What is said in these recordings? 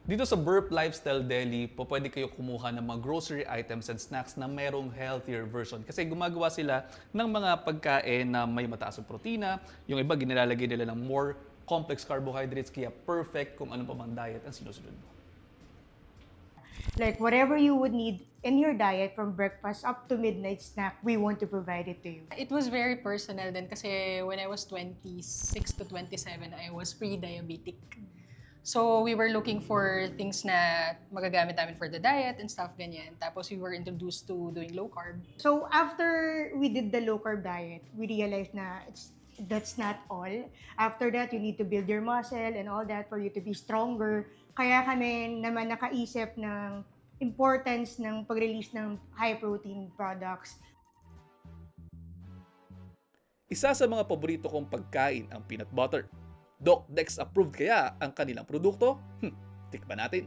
Dito sa Burp Lifestyle Deli, pwede kayo kumuha ng mga grocery items and snacks na merong healthier version. Kasi gumagawa sila ng mga pagkain na may mataas ang protina, yung iba ginilalagay nila ng more complex carbohydrates, kaya perfect kung ano pa mang diet ang sinusunod mo. Like whatever you would need in your diet from breakfast up to midnight snack, we want to provide it to you. It was very personal din kasi when I was 26 to 27, I was pre-diabetic. So we were looking for things na magagamit namin for the diet and stuff ganyan. Tapos we were introduced to doing low carb. So after we did the low carb diet, we realized na that's not all. After that, you need to build your muscle and all that for you to be stronger. Kaya kami naman nakaisip ng importance ng pag-release ng high-protein products. Isa sa mga paborito kong pagkain ang peanut butter. Doc Dex approved kaya ang kanilang produkto? Tikman natin.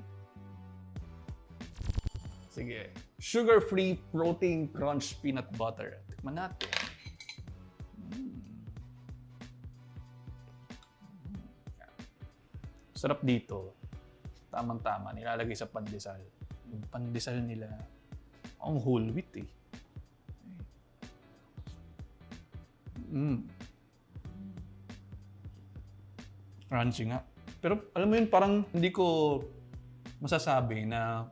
Sige. Sugar-free protein crunch peanut butter. Tikman natin. Sarap dito. Tamang-tama. Nilalagay sa pandesal. Yung pandesal nila, ang whole wheat eh. Crunchy nga. Pero alam mo yun, parang hindi ko masasabi na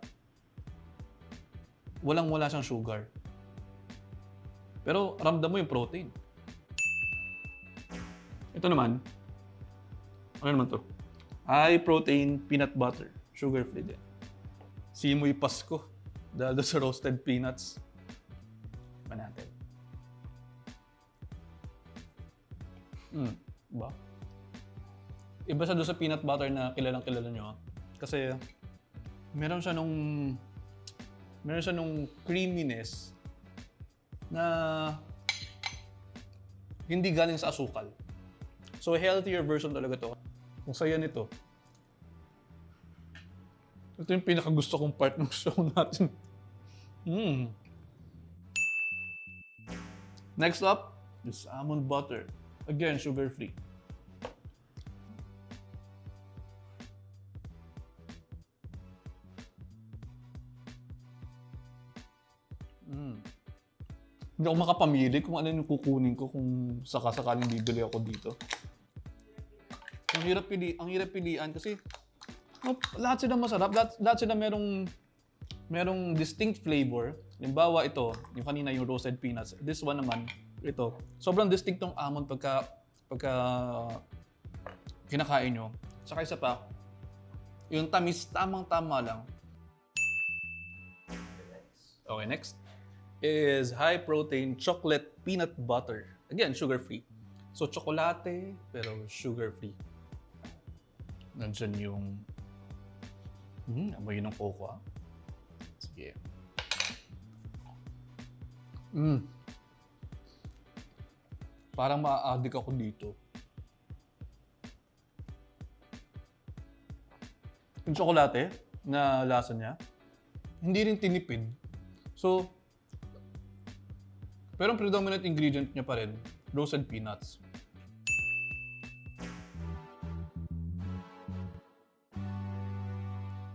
walang-wala siyang sugar. Pero ramdam mo yung protein. Ito naman, ano naman to? High protein peanut butter. Sugar-free din. Simoy Pasko. Dahil sa roasted peanuts. Tikman natin. Diba? Iba siya doon sa peanut butter na kilalang-kilala nyo. Kasi meron siya nung creaminess na hindi galing sa asukal. So healthier version talaga to. Kung saya nito. Ito yung pinakagusto kong part ng show natin. Next up is almond butter. Again, sugar-free. Hindi ako makapamili kung ano yung kukunin ko kung sakasakaling bibili ako dito. Ang hirap pilian kasi lahat sila masarap, lahat sila merong distinct flavor. Halimbawa ito, yung kanina yung roasted peanuts. This one naman, ito. Sobrang distinct tong almond pagka kinakain nyo. Saka isa pa, yung tamis, tamang-tama lang. Okay, next is high-protein chocolate peanut butter. Again, sugar-free. So, tsokolate, pero sugar-free. Nandyan yung amoy ng cocoa. Sige. Parang ma-addict ako dito. Yung tsokolate na lasa niya, hindi rin tinipid. So, pero ang predominant ingredient niya pa rin, roasted peanuts.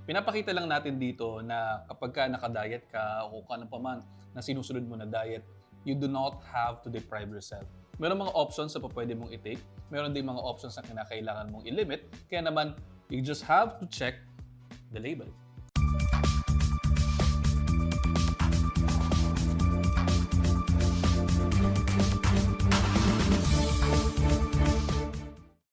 Pinapakita lang natin dito na kapag ka nakadiet ka o kung ano pa man na sinusunod mo na diet, you do not have to deprive yourself. Meron mga options na pwede mong i-take, meron din mga options na kinakailangan mong i-limit, kaya naman, you just have to check the label.